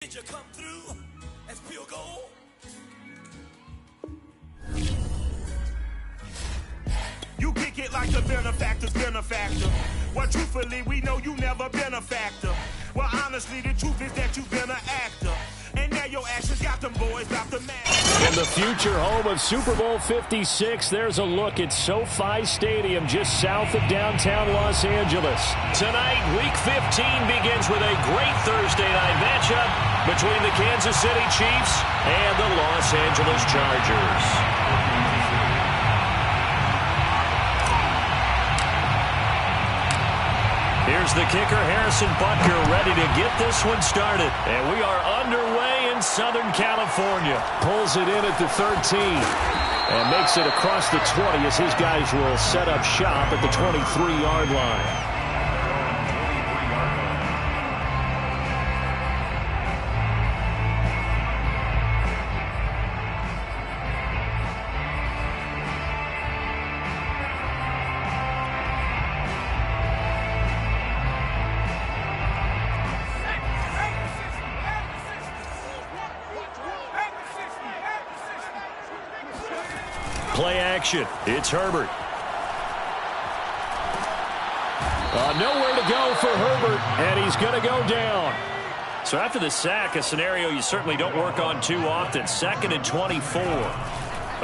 Did you come through as pure gold? You kick it like the benefactor's benefactor. Well, truthfully, we know you never been a factor. Well, honestly, the truth is that you've been an actor. And now your actions got them boys out the match. In the future home of Super Bowl 56, there's a look at SoFi Stadium just south of downtown Los Angeles. Tonight, Week 15 begins with a great Thursday night matchup between the Kansas City Chiefs and the Los Angeles Chargers. Here's the kicker, Harrison Butker, ready to get this one started. And we are underway in Southern California. Pulls it in at the 13 and makes it across the 20 as his guys will set up shop at the 23-yard line. Play action. It's Herbert. Nowhere to go for Herbert, and he's going to go down. So after the sack, a scenario you certainly don't work on too often. 2nd and 24.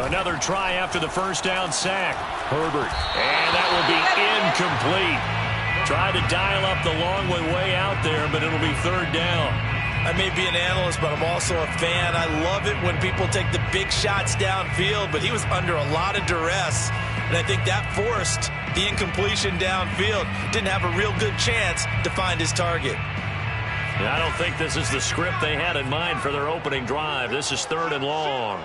Another try after the first down sack. Herbert. And that will be incomplete. Tried to dial up the long way out there, but it'll be 3rd down. I may be an analyst, but I'm also a fan. I love it when people take the big shots downfield, but he was under a lot of duress, and I think that forced the incompletion downfield. Didn't have a real good chance to find his target. I don't think this is the script they had in mind for their opening drive. This is 3rd and long.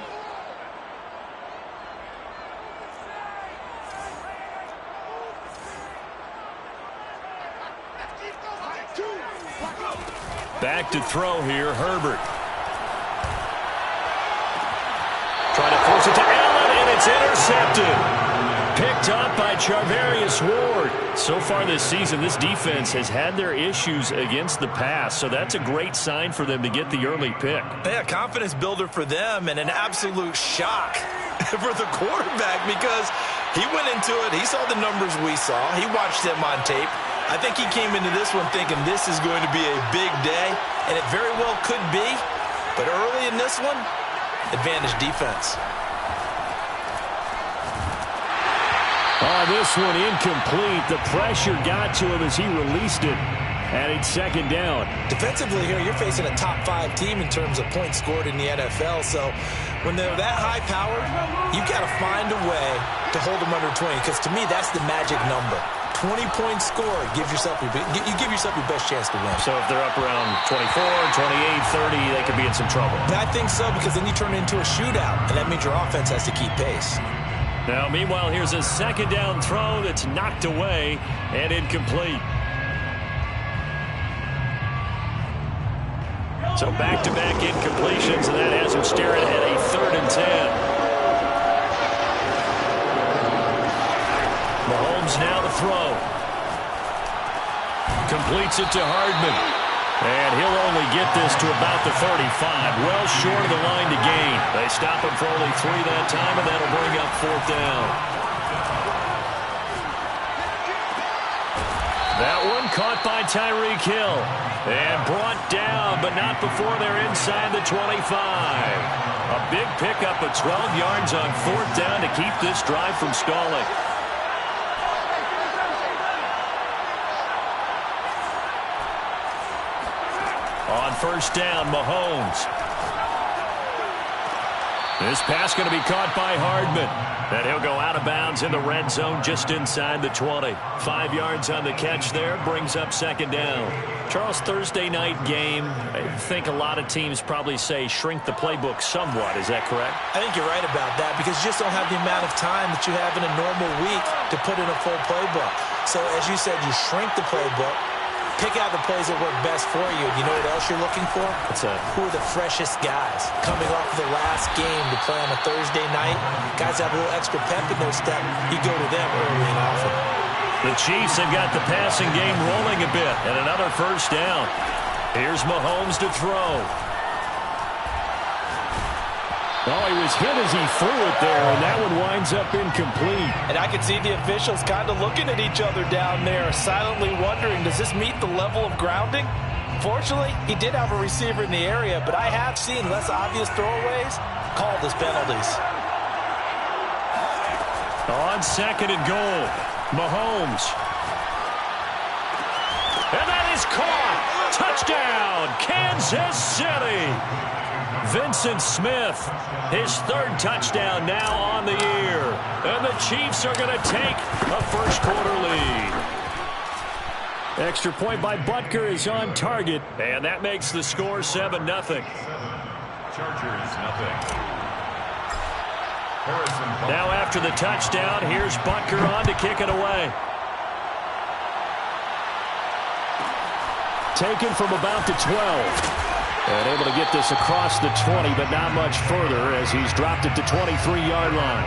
Back to throw here, Herbert. Trying to force it to Allen, and it's intercepted. Picked up by Charvarius Ward. So far this season, this defense has had their issues against the pass, so that's a great sign for them to get the early pick. Yeah, confidence builder for them, and an absolute shock for the quarterback because he went into it. He saw the numbers we saw. He watched them on tape. I think he came into this one thinking this is going to be a big day, and it very well could be. But early in this one, advantage defense. This one incomplete. The pressure got to him as he released it. And it's 2nd down. Defensively here, you're facing a top 5 team in terms of points scored in the NFL. So when they're that high-powered, you've got to find a way to hold them under 20. Because to me, that's the magic number. 20 points scored, you give yourself your best chance to win. So if they're up around 24, 28, 30, they could be in some trouble. I think so, because then you turn it into a shootout, and that means your offense has to keep pace. Now, meanwhile, here's a 2nd down throw that's knocked away and incomplete. So back-to-back incompletions, and that has him staring at a 3rd and 10. Mahomes now to throw. Completes it to Hardman. And he'll only get this to about the 35. Well short of the line to gain. They stop him for only 3 that time, and that'll bring up 4th down. That one caught by Tyreek Hill. And brought down, but not before they're inside the 25. A big pickup of 12 yards on 4th down to keep this drive from stalling. On 1st down, Mahomes. This pass going to be caught by Hardman. And he'll go out of bounds in the red zone just inside the 20. 5 yards on the catch there, brings up 2nd down. Charles, Thursday night game, I think a lot of teams probably say shrink the playbook somewhat. Is that correct? I think you're right about that because you just don't have the amount of time that you have in a normal week to put in a full playbook. So as you said, you shrink the playbook. Pick out the plays that work best for you. And you know what else you're looking for? What's that? Who are the freshest guys coming off the last game to play on a Thursday night? Guys have a little extra pep in their step. You go to them early and often. The Chiefs have got the passing game rolling a bit, and another 1st down. Here's Mahomes to throw. Oh, he was hit as he threw it there, and that one winds up incomplete. And I could see the officials kind of looking at each other down there, silently wondering, does this meet the level of grounding? Fortunately, he did have a receiver in the area, but I have seen less obvious throwaways called as penalties. On second and goal, Mahomes. And that is caught. Touchdown, Kansas City. Vincent Smith, his third touchdown now on the year. And the Chiefs are going to take a first-quarter lead. Extra point by Butker is on target, and that makes the score 7-0. Chargers, nothing. Now after the touchdown, here's Butker on to kick it away. Taken from about the 12. And able to get this across the 20, but not much further as he's dropped it to 23-yard line.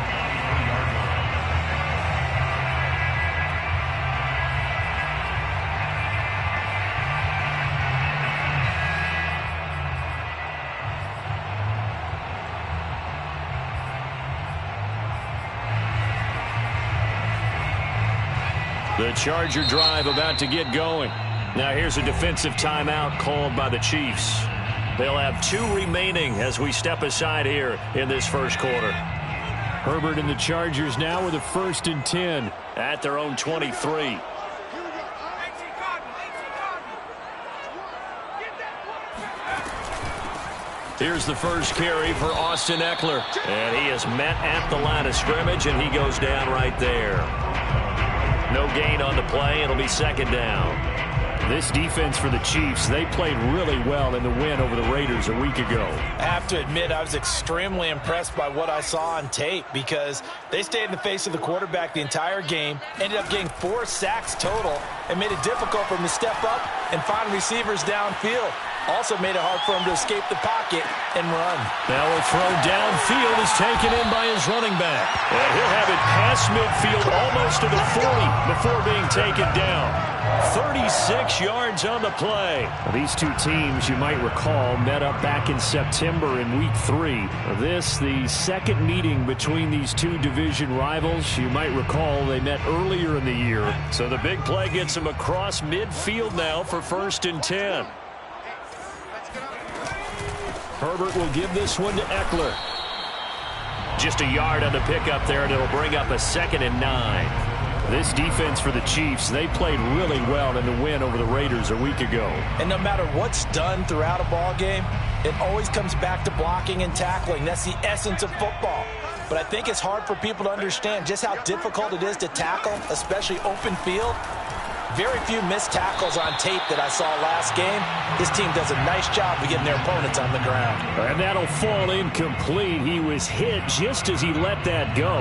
The Charger drive about to get going. Now here's a defensive timeout called by the Chiefs. They'll have 2 remaining as we step aside here in this first quarter. Herbert and the Chargers now with a 1st and 10 at their own 23. Here's the first carry for Austin Eckler. And he is met at the line of scrimmage, and he goes down right there. No gain on the play. It'll be second down. This defense for the Chiefs, they played really well in the win over the Raiders a week ago. I have to admit, I was extremely impressed by what I saw on tape because they stayed in the face of the quarterback the entire game, ended up getting 4 sacks total, and made it difficult for him to step up and find receivers downfield. Also made it hard for him to escape the pocket and run. Now a throw downfield is taken in by his running back. And he'll have it past midfield almost to the 40 before being taken down. 36 yards on the play. These two teams, you might recall, met up back in September in Week 3. This, the second meeting between these two division rivals. You might recall they met earlier in the year. So the big play gets them across midfield now for 1st and 10. Herbert will give this one to Eckler. Just a yard on the pickup there, and it'll bring up a 2nd and 9. This defense for the Chiefs, they played really well in the win over the Raiders a week ago. And no matter what's done throughout a ball game, it always comes back to blocking and tackling. That's the essence of football. But I think it's hard for people to understand just how difficult it is to tackle, especially open field. Very few missed tackles on tape that I saw last game. This team does a nice job of getting their opponents on the ground. And that'll fall incomplete. He was hit just as he let that go.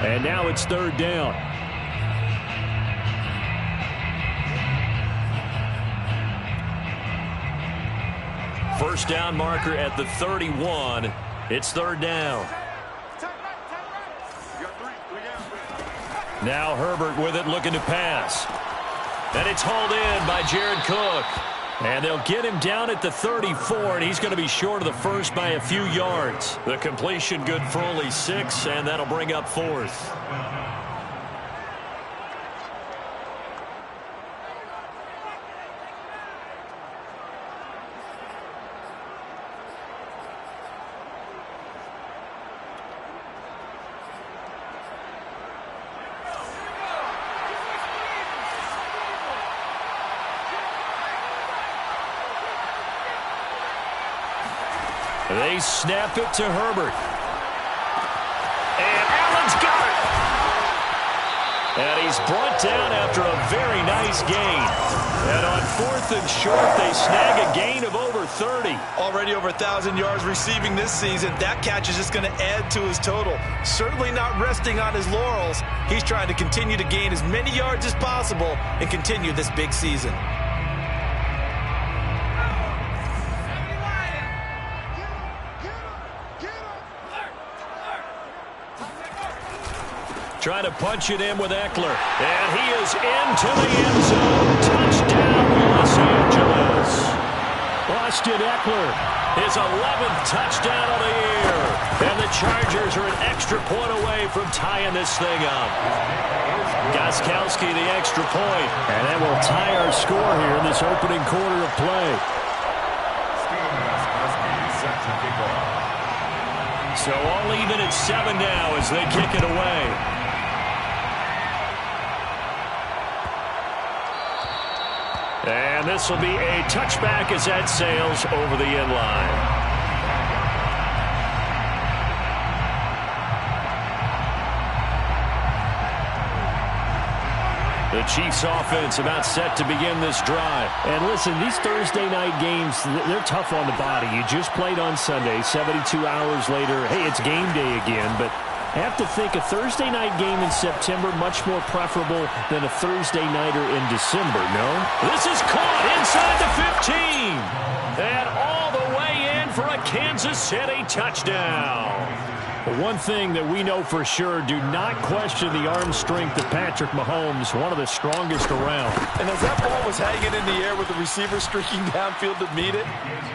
And now it's 3rd down. First down marker at the 31. It's 3rd down. Now Herbert with it, looking to pass. And it's hauled in by Jared Cook. And they'll get him down at the 34, and he's going to be short of the first by a few yards. The completion good for only 6, and that'll bring up 4th. They snap it to Herbert. And Allen's got it. And he's brought down after a very nice gain. And on 4th and short, they snag a gain of over 30. Already over 1,000 yards receiving this season. That catch is just going to add to his total. Certainly not resting on his laurels. He's trying to continue to gain as many yards as possible and continue this big season. Trying to punch it in with Eckler. And he is into the end zone. Touchdown, Los Angeles. Austin Ekeler, his 11th touchdown of the year. And the Chargers are an extra point away from tying this thing up. Gostkowski the extra point. And that will tie our score here in this opening quarter of play. So all even at 7 now as they kick it away. And this will be a touchback as that sails over the end line. The Chiefs offense about set to begin this drive. And listen, these Thursday night games, they're tough on the body. You just played on Sunday, 72 hours later. Hey, it's game day again, but I have to think a Thursday night game in September much more preferable than a Thursday nighter in December, no? This is caught inside the 15. And all the way in for a Kansas City touchdown. One thing that we know for sure, do not question the arm strength of Patrick Mahomes, one of the strongest around. And as that ball was hanging in the air with the receiver streaking downfield to meet it,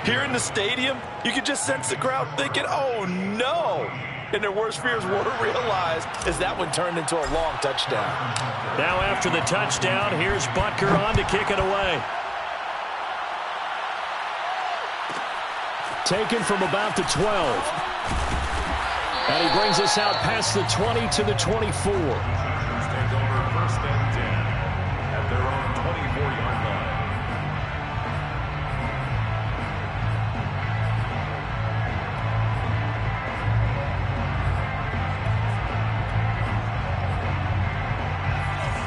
here in the stadium, you could just sense the crowd thinking, oh no! And their worst fears were realized as that one turned into a long touchdown. Now after the touchdown, here's Butker on to kick it away. Taken from about the 12. And he brings us out past the 20 to the 24. Takes over 1st and 10 at their own 24-yard line.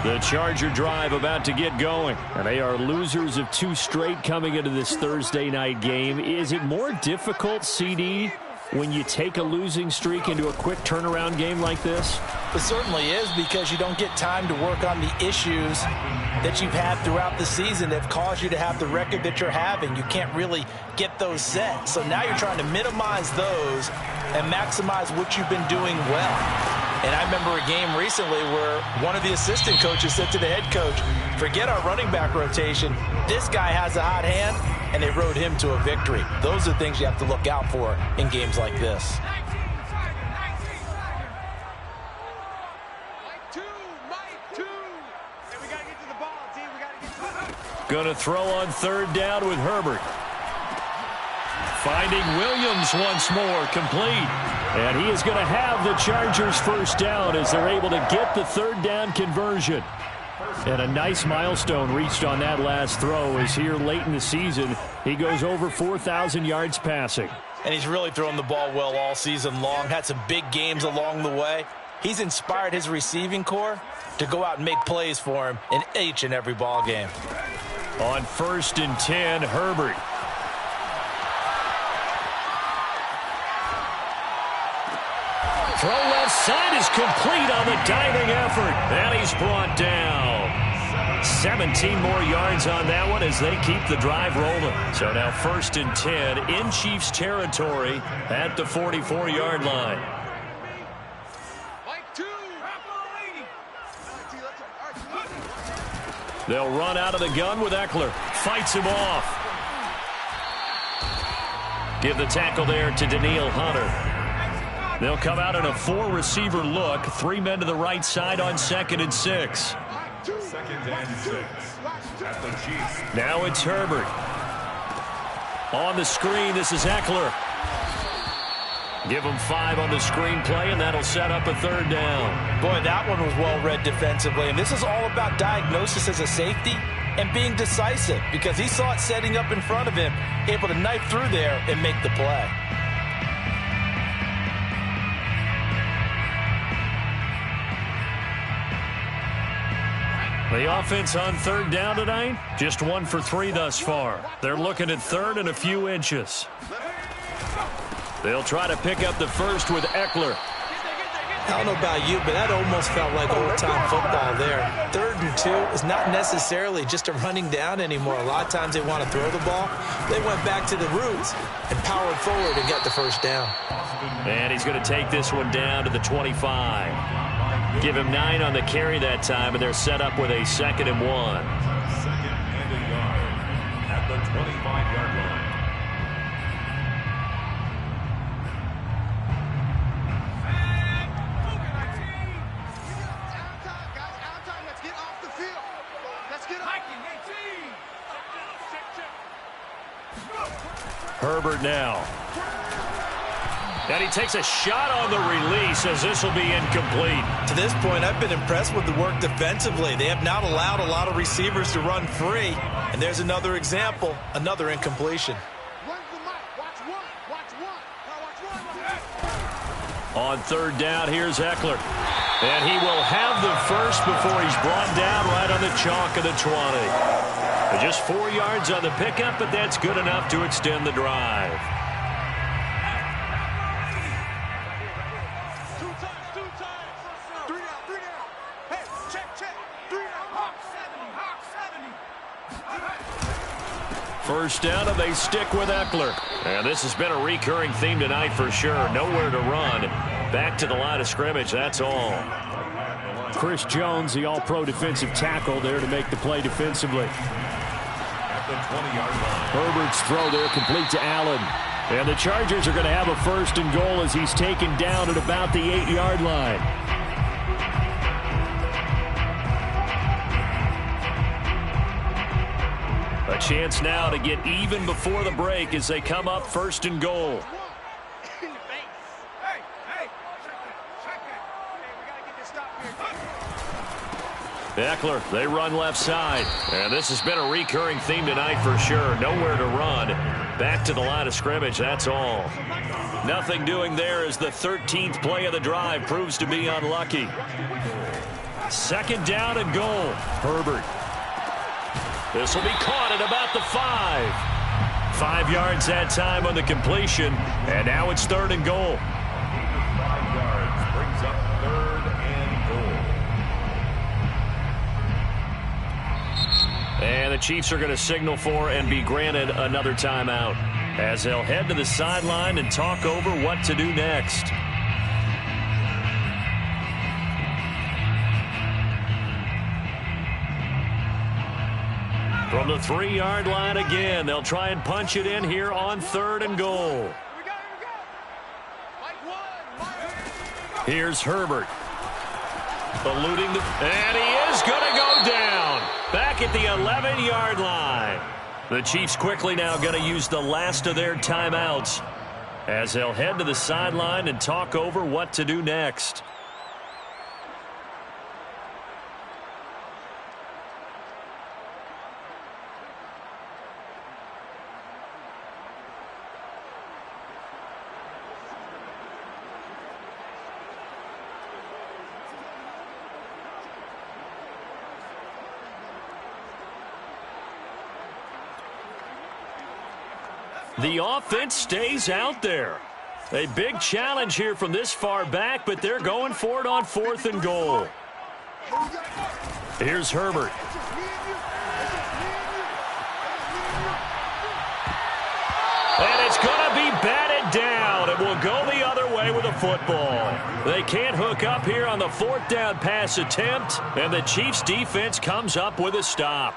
The Charger drive about to get going. And they are losers of 2 straight coming into this Thursday night game. Is it more difficult, CD, when you take a losing streak into a quick turnaround game like this? It certainly is, because you don't get time to work on the issues that you've had throughout the season that have caused you to have the record that you're having. You can't really get those set. So now you're trying to minimize those and maximize what you've been doing well. And I remember a game recently where one of the assistant coaches said to the head coach, forget our running back rotation. This guy has a hot hand, and they rode him to a victory. Those are things you have to look out for in games like this. Going to throw on 3rd down with Herbert. Finding Williams once more, complete. And he is going to have the Chargers 1st down as they're able to get the 3rd down conversion. And a nice milestone reached on that last throw, as here late in the season, he goes over 4,000 yards passing. And he's really thrown the ball well all season long, had some big games along the way. He's inspired his receiving corps to go out and make plays for him in each and every ball game. On 1st and 10, Herbert. Throw left side is complete on the diving effort. And he's brought down. 17 more yards on that one as they keep the drive rolling. So now 1st and 10 in Chiefs territory at the 44-yard line. They'll run out of the gun with Ekeler. Fights him off. Give the tackle there to Danielle Hunter. They'll come out in a 4-receiver look. 3 men to the right side on 2nd and 6. 2nd and 6 at the Chiefs. Now it's Herbert. On the screen, this is Ekeler. Give him 5 on the screen play, and that'll set up a 3rd down. Boy, that one was well read defensively. And this is all about diagnosis as a safety and being decisive, because he saw it setting up in front of him, able to knife through there and make the play. The offense on 3rd down tonight, just 1 for 3 thus far. They're looking at 3rd and a few inches. They'll try to pick up the 1st with Ekeler. I don't know about you, but that almost felt like old-time football there. 3rd and 2 is not necessarily just a running down anymore. A lot of times they want to throw the ball. They went back to the roots and powered forward and got the 1st down. And he's going to take this one down to the 25. Give him 9 on the carry that time, and they're set up with a 2nd and 1. 2nd and a yard at the 25-yard line. Herbert now. And he takes a shot on the release as this will be incomplete. To this point, I've been impressed with the work defensively. They have not allowed a lot of receivers to run free. And there's another example, another incompletion. On third down, here's Eckler. And he will have the first before he's brought down right on the chalk of the 20. Just 4 yards on the pickup, but that's good enough to extend the drive. First down, and they stick with Eckler. And this has been a recurring theme tonight for sure. Nowhere to run. Back to the line of scrimmage, that's all. Chris Jones, the all-pro defensive tackle, there to make the play defensively. At the 20-yard line. Herbert's throw there complete to Allen. And the Chargers are going to have a first and goal as he's taken down at about the 8-yard line. A chance now to get even before the break as they come up first and goal. Eckler, they run left side. And this has been a recurring theme tonight for sure. Nowhere to run. Back to the line of scrimmage, that's all. Nothing doing there as the 13th play of the drive proves to be unlucky. Second down and goal. Herbert. This will be caught at about the 5. 5 yards that time on the completion. And now it's third and goal. 5 yards brings up third and goal. And the Chiefs are going to signal for and be granted another timeout as they'll head to the sideline and talk over what to do next. From the 3-yard line again, they'll try and punch it in here on third and goal. Here's Herbert. Eluding the... And he is going to go down. Back at the 11-yard line. The Chiefs quickly now going to use the last of their timeouts as they'll head to the sideline and talk over what to do next. The offense stays out there. A big challenge here from this far back, but they're going for it on fourth and goal. Here's Herbert. And it's going to be batted down. It will go the other way with the football. They can't hook up here on the fourth down pass attempt, and the Chiefs defense comes up with a stop.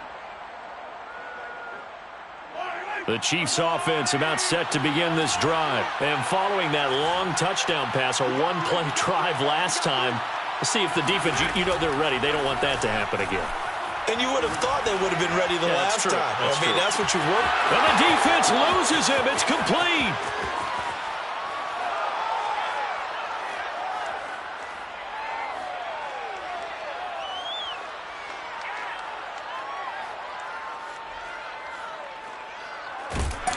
The Chiefs offense about set to begin this drive. And following that long touchdown pass, a one-play drive last time, let's see if the defense, you know they're ready. They don't want that to happen again. And you would have thought they would have been ready the last time. That's what you want. And the defense loses him. It's complete.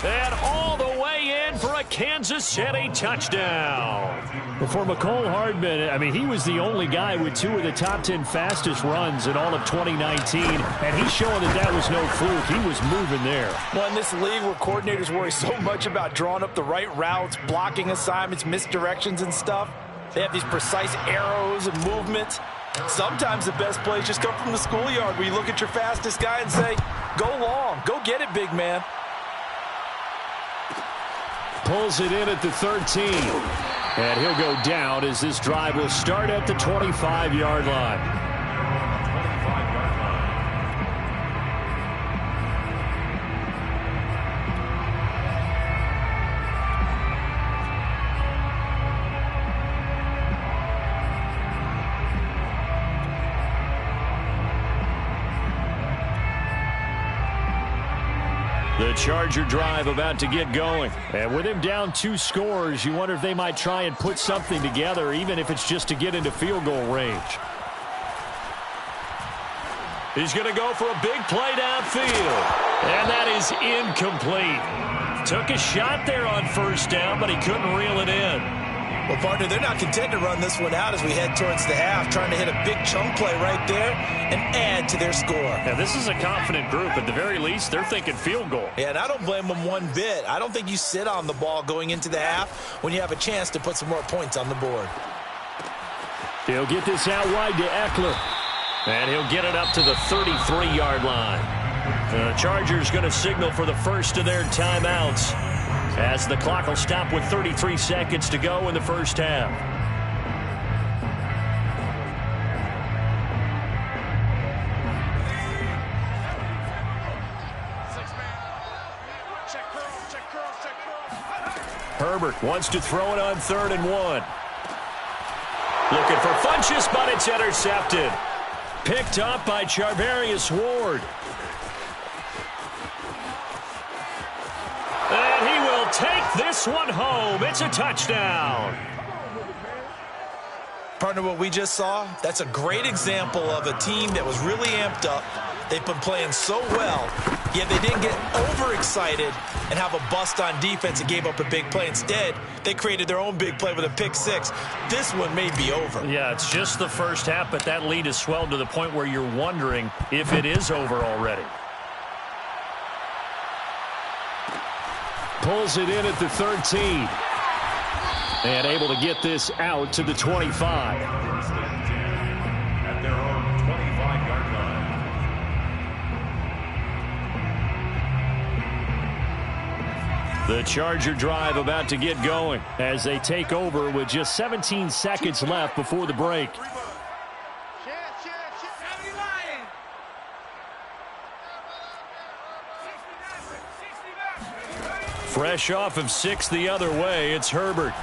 And all the way in for a Kansas City touchdown. For Mecole Hardman, I mean, he was the only guy with 2 of the top 10 fastest runs in all of 2019, and he's showing that that was no fluke. He was moving there. Well, in this league where coordinators worry so much about drawing up the right routes, blocking assignments, misdirections and stuff, they have these precise arrows and movements. Sometimes the best plays just come from the schoolyard where you look at your fastest guy and say, go long, go get it, big man. Pulls it in at the 13. And he'll go down as this drive will start at the 25-yard line. The Charger drive about to get going. And with him down 2 scores, you wonder if they might try and put something together, even if it's just to get into field goal range. He's going to go for a big play downfield. And that is incomplete. Took a shot there on first down, but he couldn't reel it in. Well, partner, they're not content to run this one out as we head towards the half, trying to hit a big chunk play right there and add to their score. Yeah, this is a confident group. At the very least, they're thinking field goal. Yeah, and I don't blame them one bit. I don't think you sit on the ball going into the half when you have a chance to put some more points on the board. He'll get this out wide to Eckler. And he'll get it up to the 33-yard line. The Chargers going to signal for the first of their timeouts as the clock will stop with 33 seconds to go in the first half. Herbert wants to throw it on 3rd and 1. Looking for Funchess, but it's intercepted. Picked up by Charvarius Ward. And he will take this one home. It's a touchdown. Partner, what we just saw, that's a great example of a team that was really amped up. They've been playing so well, yet they didn't get overexcited and have a bust on defense and gave up a big play. Instead, they created their own big play with a pick 6. This one may be over. Yeah, it's just the first half, but that lead has swelled to the point where you're wondering if it is over already. Pulls it in at the 13. And able to get this out to the 25. At their own 25-yard line. The Charger drive about to get going as they take over with just 17 seconds left before the break. Fresh off of 6 the other way, it's Herbert.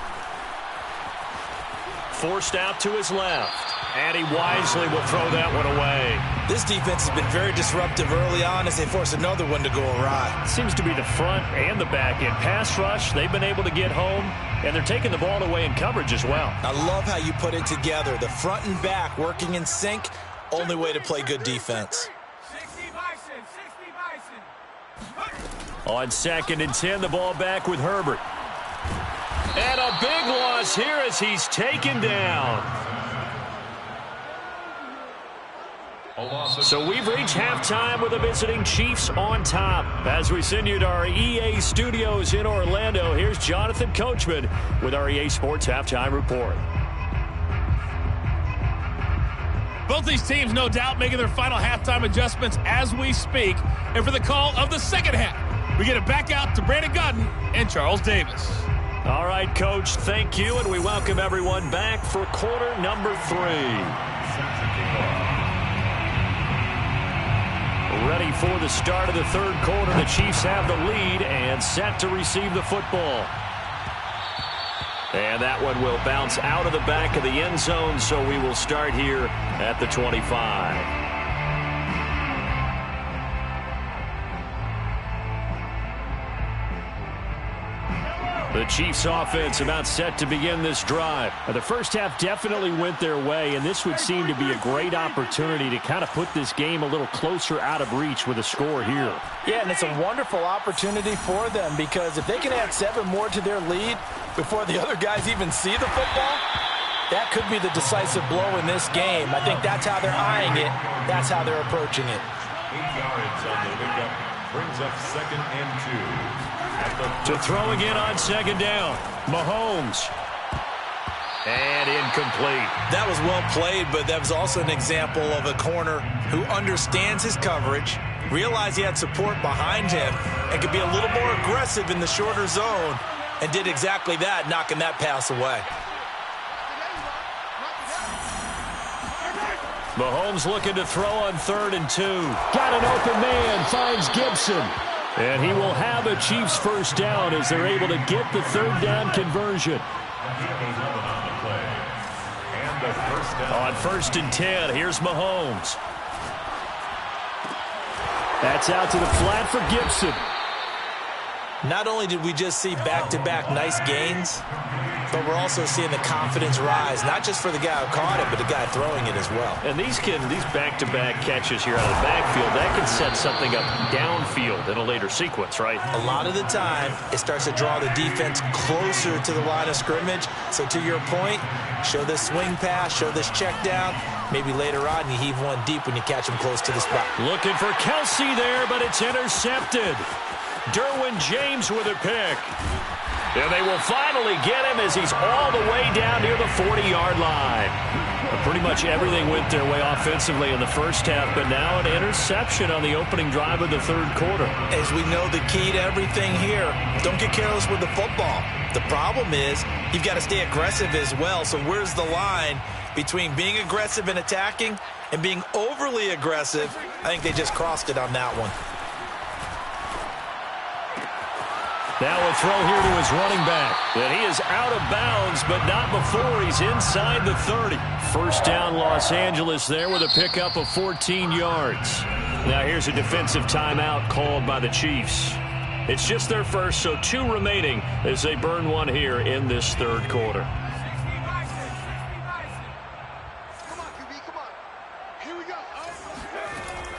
Forced out to his left, and he wisely will throw that one away. This defense has been very disruptive early on as they force another one to go awry. Seems to be the front and the back end. Pass rush, they've been able to get home, and they're taking the ball away in coverage as well. I love how you put it together. The front and back working in sync, only way to play good defense. On 2nd and 10, the ball back with Herbert. And a big loss here as he's taken down. So we've reached halftime with the visiting Chiefs on top. As we send you to our EA studios in Orlando, here's Jonathan Coachman with our EA Sports Halftime Report. Both these teams, no doubt, making their final halftime adjustments as we speak. And for the call of the second half, we get it back out to Brandon Gaudin and Charles Davis. All right, Coach, thank you, and we welcome everyone back for quarter number 3. Ready for the start of the 3rd quarter. The Chiefs have the lead and set to receive the football. And that one will bounce out of the back of the end zone, so we will start here at the 25. The Chiefs offense about set to begin this drive. Now, the first half definitely went their way, and this would seem to be a great opportunity to kind of put this game a little closer out of reach with a score here. Yeah, and it's a wonderful opportunity for them because if they can add 7 more to their lead before the other guys even see the football, that could be the decisive blow in this game. I think that's how they're eyeing it. That's how they're approaching it. 8 yards on the pickup brings up 2nd and 2. To throw again on 2nd down. Mahomes. And incomplete. That was well played, but that was also an example of a corner who understands his coverage, realized he had support behind him, and could be a little more aggressive in the shorter zone, and did exactly that, knocking that pass away. Mahomes looking to throw on 3rd and 2. Got an open man, finds Gibson. And he will have a Chiefs first down as they're able to get the 3rd down conversion. On 1st and 10, here's Mahomes. That's out to the flat for Gibson. Not only did we just see back-to-back nice gains, but we're also seeing the confidence rise, not just for the guy who caught it, but the guy throwing it as well. And these back-to-back catches here out of the backfield, that can set something up downfield in a later sequence, right? A lot of the time, it starts to draw the defense closer to the line of scrimmage. So to your point, show this swing pass, show this check down. Maybe later on you heave one deep when you catch him close to the spot. Looking for Kelsey there, but it's intercepted. Derwin James with a pick. And they will finally get him as he's all the way down near the 40-yard line. Pretty much everything went their way offensively in the first half, but now an interception on the opening drive of the third quarter. As we know, the key to everything here, don't get careless with the football. The problem is you've got to stay aggressive as well. So where's the line between being aggressive and attacking and being overly aggressive? I think they just crossed it on that one. Now a throw here to his running back. And he is out of bounds, but not before he's inside the 30. First down, Los Angeles there with a pickup of 14 yards. Now here's a defensive timeout called by the Chiefs. It's just their first, so 2 remaining as they burn one here in this third quarter.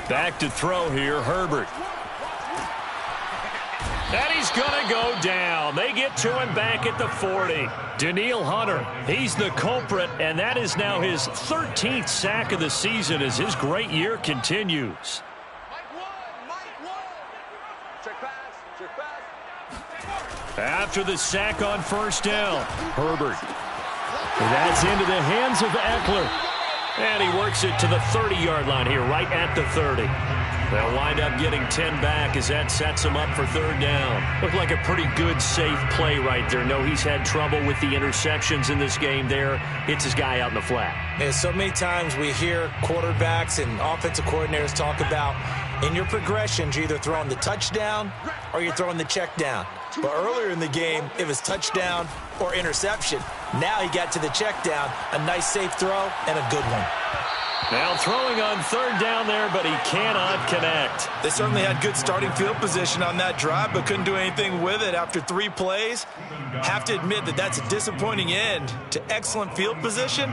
Back to throw here, Herbert. And he's going to go down. They get to him back at the 40. Danielle Hunter, he's the culprit, and that is now his 13th sack of the season as his great year continues. After the sack on first down, Herbert. And that's into the hands of Eckler. And he works it to the 30-yard line here, right at the 30. They'll wind up getting 10 back as that sets him up for third down. Looked like a pretty good, safe play right there. No, he's had trouble with the interceptions in this game there. Hits his guy out in the flat. And so many times we hear quarterbacks and offensive coordinators talk about in your progressions, you're either throwing the touchdown or you're throwing the check down. But earlier in the game, it was touchdown or interception. Now he got to the check down, a nice safe throw, and a good one. Now throwing on third down there, but he cannot connect. They certainly had good starting field position on that drive, but couldn't do anything with it after 3 plays. Have to admit that that's a disappointing end to excellent field position.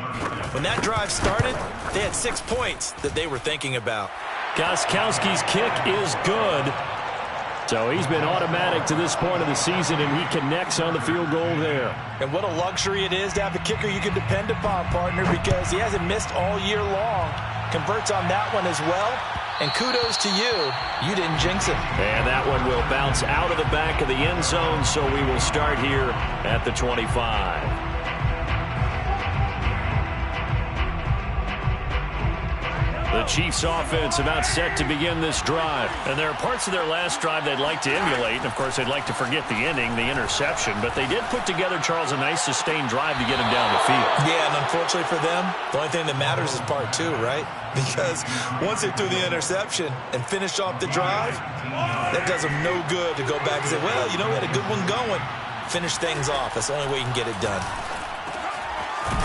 When that drive started, they had 6 points that they were thinking about. Gostkowski's kick is good. So he's been automatic to this point of the season, and he connects on the field goal there. And what a luxury it is to have a kicker you can depend upon, partner, because he hasn't missed all year long. Converts on that one as well. And kudos to you. You didn't jinx it. And that one will bounce out of the back of the end zone, so we will start here at the 25. The Chiefs offense about set to begin this drive. And there are parts of their last drive they'd like to emulate. And, of course, they'd like to forget the ending, the interception. But they did put together, Charles, a nice sustained drive to get him down the field. Yeah, and unfortunately for them, the only thing that matters is part 2, right? Because once they threw the interception and finished off the drive, that does them no good to go back and say, well, you know, we had a good one going. Finish things off. That's the only way you can get it done.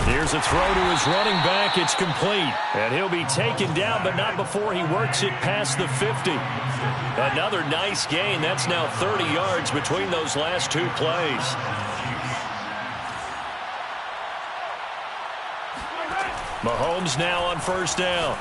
Here's a throw to his running back. It's complete. And he'll be taken down, but not before he works it past the 50. Another nice gain. That's now 30 yards between those last 2 plays. Mahomes now on first down.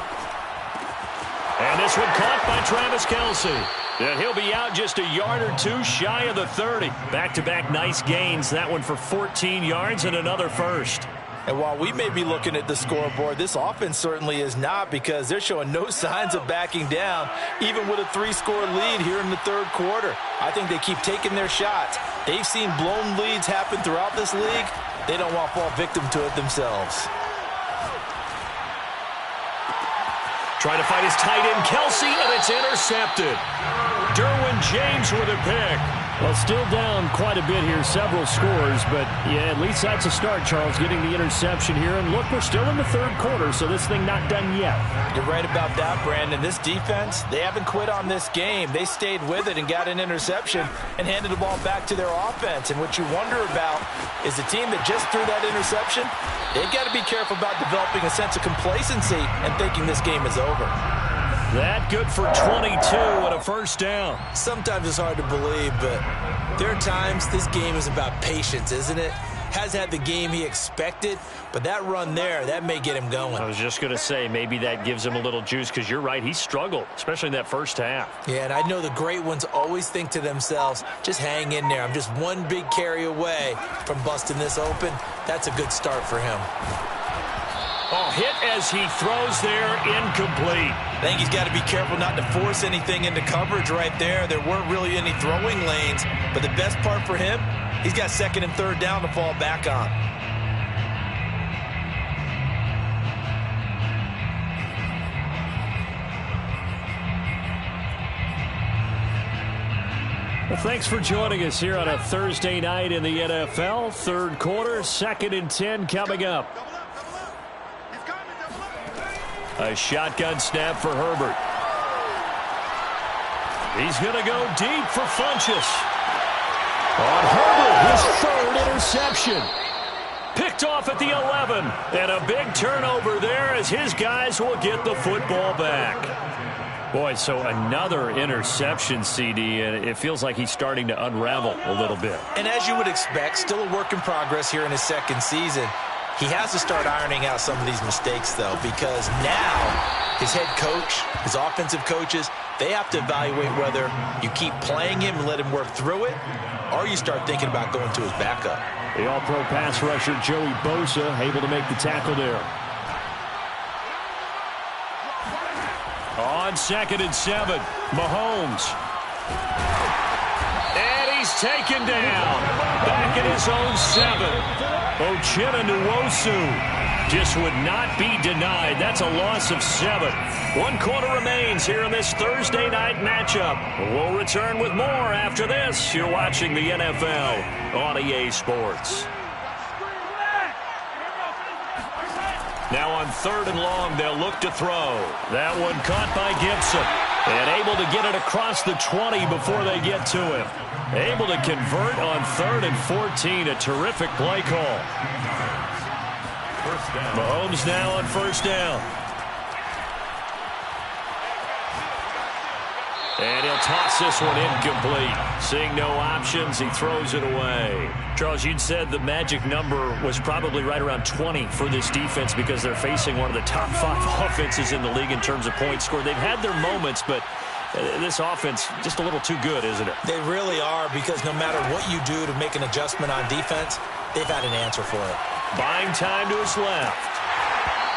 And this one caught by Travis Kelce. And he'll be out just a yard or 2 shy of the 30. Back-to-back nice gains. That one for 14 yards and another first. And while we may be looking at the scoreboard, this offense certainly is not, because they're showing no signs of backing down, even with a 3-score lead here in the third quarter. I think they keep taking their shots. They've seen blown leads happen throughout this league. They don't want to fall victim to it themselves. Trying to fight his tight end, Kelce, and it's intercepted. Derwin James with a pick. Well, still down quite a bit here, several scores, but yeah, at least that's a start, Charles, getting the interception here. And look, we're still in the third quarter, so this thing not done yet. You're right about that, Brandon. This defense, they haven't quit on this game. They stayed with it and got an interception and handed the ball back to their offense. And what you wonder about is the team that just threw that interception, they've got to be careful about developing a sense of complacency and thinking this game is over. That good for 22 and a first down. Sometimes it's hard to believe, but there are times this game is about patience, isn't it? Has had the game he expected, but that run there, that may get him going. I was just going to say, maybe that gives him a little juice, because you're right, he struggled, especially in that first half. Yeah, and I know the great ones always think to themselves, just hang in there. I'm just one big carry away from busting this open. That's a good start for him. Oh, hit as he throws there, incomplete. I think he's got to be careful not to force anything into coverage right there. There weren't really any throwing lanes, but the best part for him, he's got second and third down to fall back on. Well, thanks for joining us here on a Thursday night in the NFL. Third quarter, 2nd and 10 coming up. A shotgun snap for Herbert. He's going to go deep for Funchess. On Herbert, his third interception. Picked off at the 11. And a big turnover there as his guys will get the football back. Boy, so another interception, CD, and it feels like he's starting to unravel a little bit. And as you would expect, still a work in progress here in his second season. He has to start ironing out some of these mistakes, though, because now his head coach, his offensive coaches, they have to evaluate whether you keep playing him and let him work through it, or you start thinking about going to his backup. The all-pro pass rusher, Joey Bosa, able to make the tackle there. On 2nd and 7, Mahomes. And he's taken down. Back at his own 7. Uchenna Nwosu just would not be denied. That's a loss of 7. 1 quarter remains here in this Thursday night matchup. We'll return with more after this. You're watching the NFL on EA Sports. Now on 3rd and long, they'll look to throw. That one caught by Gibson. And able to get it across the 20 before they get to him. Able to convert on 3rd and 14. A terrific play call. Mahomes now on 1st down. And he'll toss this one incomplete. Seeing no options, he throws it away. Charles, you'd said the magic number was probably right around 20 for this defense because they're facing one of the top 5 offenses in the league in terms of points scored. They've had their moments, but this offense just a little too good, isn't it? They really are, because no matter what you do to make an adjustment on defense, they've had an answer for it. Buying time to his left.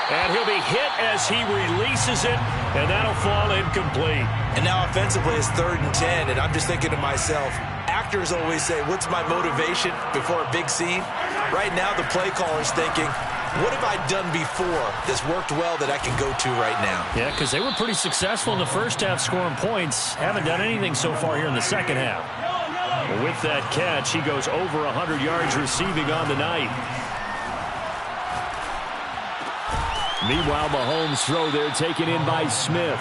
And he'll be hit as he releases it, and that'll fall incomplete. And now offensively it's 3rd and 10, and I'm just thinking to myself, actors always say, what's my motivation before a big scene? Right now the play caller's thinking, what have I done before that's worked well that I can go to right now? Yeah, because they were pretty successful in the first half scoring points. Haven't done anything so far here in the second half. Well, with that catch, he goes over 100 yards receiving on the night. Meanwhile, Mahomes' throw there taken in by Smith.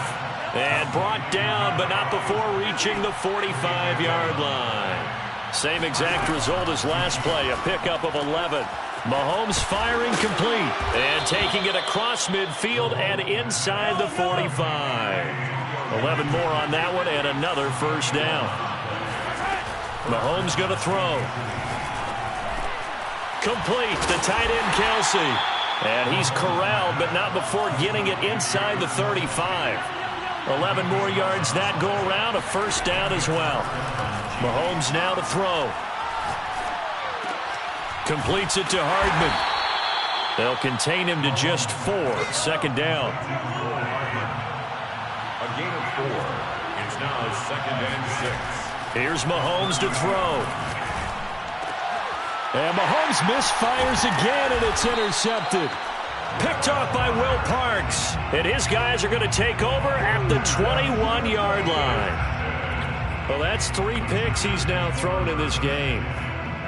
And brought down, but not before reaching the 45-yard line. Same exact result as last play, a pickup of 11. Mahomes firing complete and taking it across midfield and inside the 45. 11 more on that one and another first down. Mahomes going to throw. Complete to tight end Kelsey. And he's corralled, but not before getting it inside the 35. 11 more yards that go around, a first down as well. Mahomes now to throw. Completes it to Hardman. They'll contain him to just 4. 2nd down. A gain of 4. It's now 2nd and 6. Here's Mahomes to throw. And Mahomes misfires again, and it's intercepted. Picked off by Will Parks. And his guys are going to take over at the 21-yard line. Well, that's 3 picks he's now thrown in this game.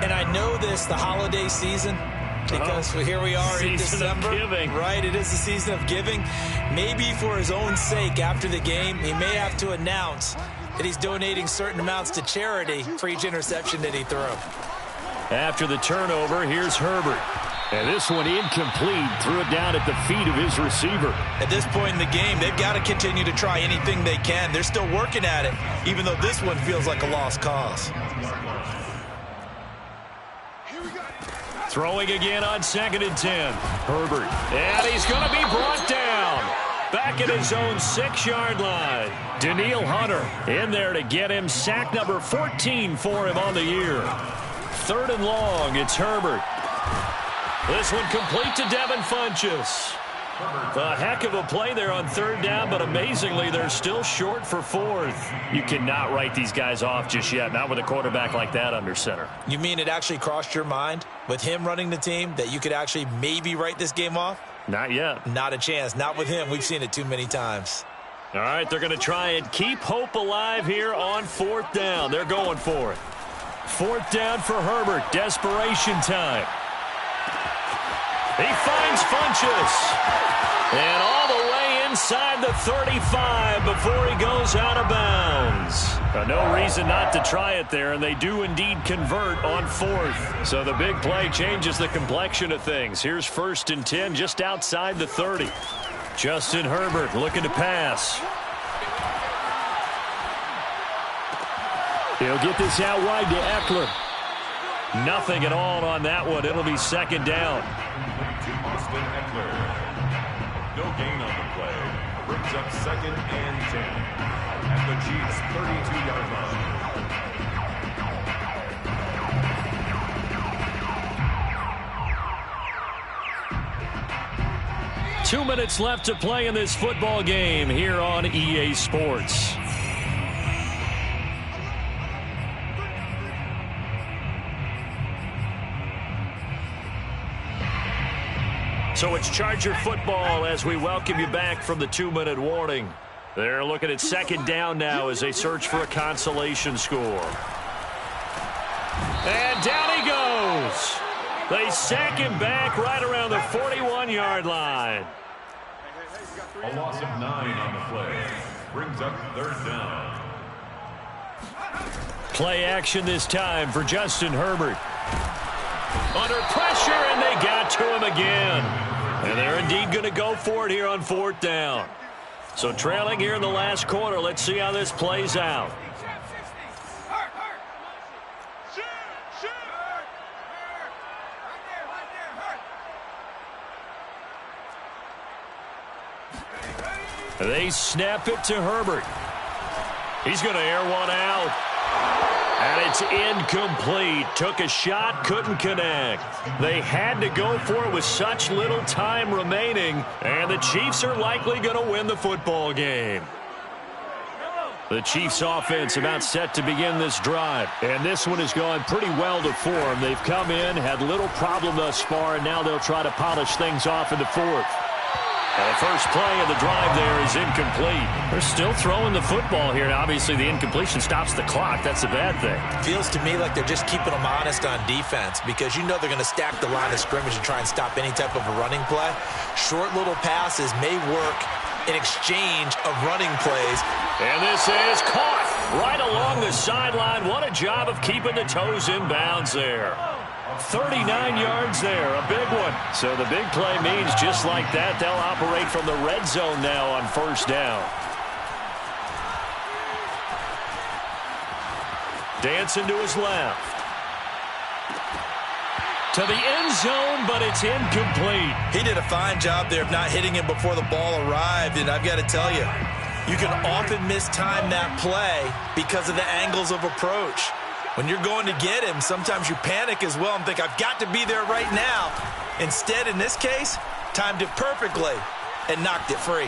And I know this, the holiday season, because here we are in December. Right, it is the season of giving. Maybe for his own sake, after the game, he may have to announce that he's donating certain amounts to charity for each interception that he threw. After the turnover, here's Herbert. And this one incomplete. Threw it down at the feet of his receiver. At this point in the game, they've got to continue to try anything they can. They're still working at it, even though this one feels like a lost cause. Throwing again on 2nd and 10. Herbert. And he's going to be brought down. Back at his own 6-yard line. Danielle Hunter in there to get him. Sack number 14 for him on the year. 3rd and long. It's Herbert. This one complete to Devin Funchess. A heck of a play there on 3rd down, but amazingly, they're still short for 4th. You cannot write these guys off just yet, not with a quarterback like that under center. You mean it actually crossed your mind with him running the team that you could actually maybe write this game off? Not yet. Not a chance. Not with him. We've seen it too many times. All right, they're going to try and keep hope alive here on 4th down. They're going for it. 4th down for Herbert. Desperation time. He finds Funchess. And all the way inside the 35 before he goes out of bounds. No reason not to try it there, and they do indeed convert on 4th. So the big play changes the complexion of things. Here's 1st and 10 just outside the 30. Justin Herbert looking to pass. He'll get this out wide to Eckler. Nothing at all on that one. It'll be 2nd down. Austin Eckler. No gain on the play. Brings up 2nd and 10 at the Chiefs' 32-yard line. 2 minutes left to play in this football game here on EA Sports. So it's Charger football as we welcome you back from the 2-minute warning. They're looking at 2nd down now as they search for a consolation score. And down he goes. They sack him back right around the 41-yard line. A loss of 9 on the play. Brings up 3rd down. Play action this time for Justin Herbert. Under pressure, and they got to him again. And they're indeed going to go for it here on 4th down. So trailing here in the last quarter. Let's see how this plays out. They snap it to Herbert. He's going to air one out. And it's incomplete. Took a shot, couldn't connect. They had to go for it with such little time remaining. And the Chiefs are likely going to win the football game. The Chiefs offense about set to begin this drive. And this one has gone pretty well to form. They've come in, had little problem thus far, and now they'll try to polish things off in the 4th. And the first play of the drive there is incomplete. They're still throwing the football here. Now, obviously, the incompletion stops the clock. That's a bad thing. Feels to me like they're just keeping them honest on defense because you know they're going to stack the line of scrimmage and try and stop any type of a running play. Short little passes may work in exchange of running plays. And this is caught right along the sideline. What a job of keeping the toes in bounds there. 39 yards there, a big one. So the big play means just like that, they'll operate from the red zone now on 1st down. Dancing to his left. To the end zone, but it's incomplete. He did a fine job there of not hitting him before the ball arrived, and I've got to tell you, you can often mistime that play because of the angles of approach. When you're going to get him, sometimes you panic as well and think, I've got to be there right now. Instead, in this case, timed it perfectly and knocked it free.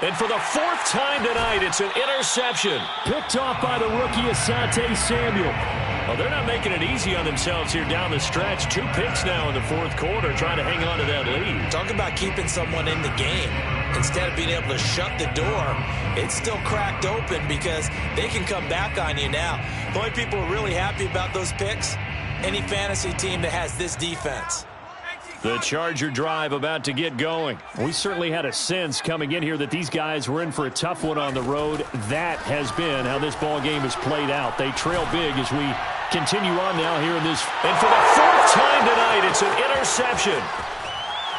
And for the 4th time tonight, it's an interception. Picked off by the rookie Asante Samuel. Well, they're not making it easy on themselves here down the stretch. 2 picks now in the 4th quarter, trying to hang on to that lead. Talk about keeping someone in the game. Instead of being able to shut the door, it's still cracked open because they can come back on you now. The only people who are really happy about those picks, any fantasy team that has this defense. The Charger drive about to get going. We certainly had a sense coming in here that these guys were in for a tough one on the road. That has been how this ball game has played out. They trail big as we continue on now here in this. And for the fourth time tonight, it's an interception.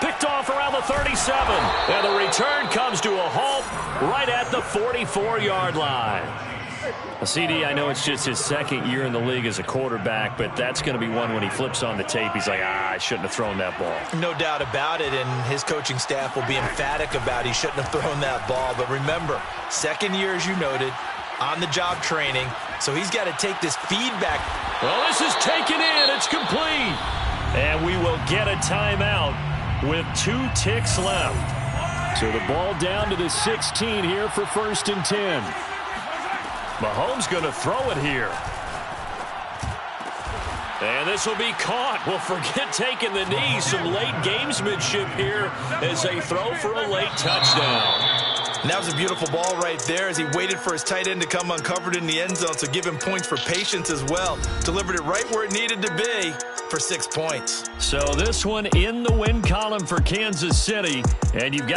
Picked off around the 37. And the return comes to a halt right at the 44-yard line. CD, I know it's just his second year in the league as a quarterback, but that's going to be one when he flips on the tape. He's like, I shouldn't have thrown that ball. No doubt about it, and his coaching staff will be emphatic about he shouldn't have thrown that ball. But remember, second year, as you noted, on-the-job training, so he's got to take this feedback. Well, this is taken in. It's complete. And we will get a timeout with 2 ticks left. So the ball down to the 16 here for 1st and 10. Mahomes going to throw it here. And this will be caught. Well, forget taking the knee. Some late gamesmanship here as they throw for a late touchdown. And that was a beautiful ball right there as he waited for his tight end to come uncovered in the end zone, so give him points for patience as well. Delivered it right where it needed to be for 6 points. So this one in the win column for Kansas City, and you've got